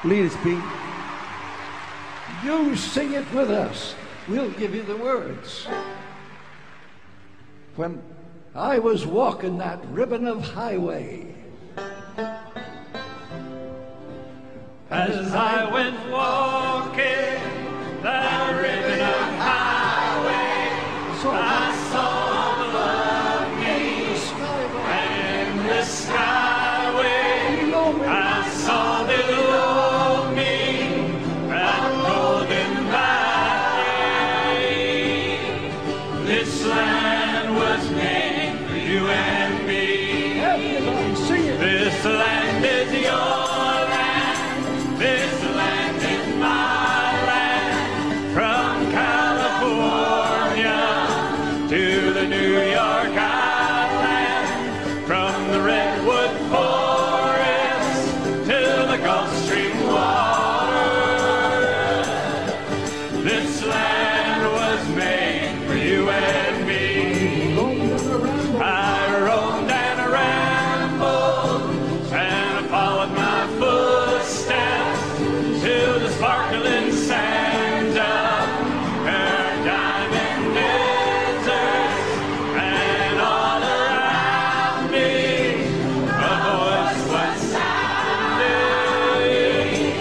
Please, Pete. You sing it with us. We'll give you the words. When I was walking that ribbon of highway, as I went walking that ribbon of highway, I saw the lovely and in the skyway. I saw below me that golden valley. This land was made for you and me. Everybody sing it. This land is your land. This land is my land. From California to the New York Island. From the redwood forest to the Gulf Stream water. This land was made for you and me. I roamed and rambled and I followed my footsteps to the sparkling sands of diamond deserts, and all around me a voice was sounding.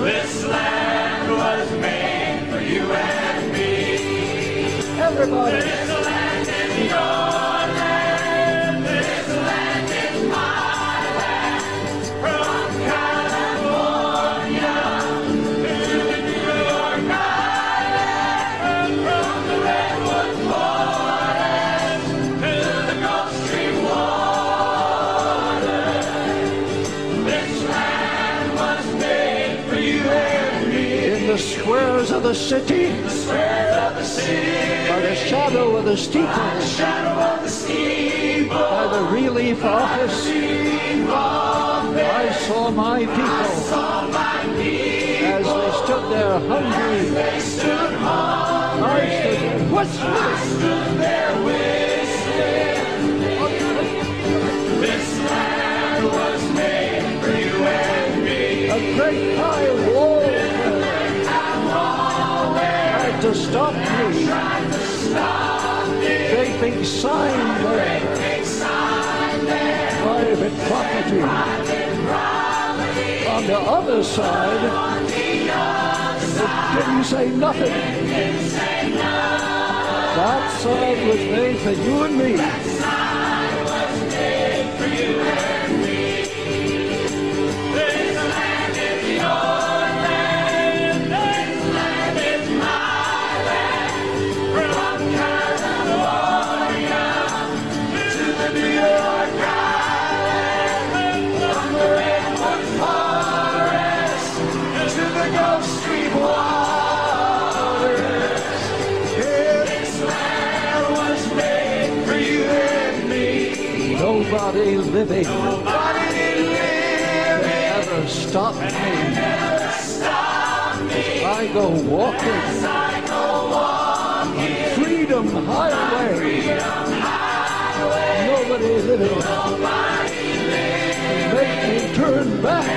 This land was made for you and me. Everybody. This land is your land. This land is my land. From California to the New York Island. From the redwood forest to the Gulf Stream water. This land was made for you and me. In the squares of the city, The squares of the city, by the shadow of the steeple, shadow of the steeple, by the relief office, I saw my people saw my people as they stood there hungry. they stood home. I stood there whistling. Stood there whistling. This land was made for you and me. A great high wall tried to stop me. Tried to stop me. Great big sign there. Big sign there. Private property. On the other side, it didn't say nothing. That sign was made for you and me. Sign was made for you and me. This land is your land. This land is my land. From California to the New York Island. From the redwood forest to the Gulf Stream waters. This land was made for you and me. Nobody living Nobody living ever stopped me. never stop me. I go walking As I go walking Freedom Highway. Nobody living nobody living make me turn back.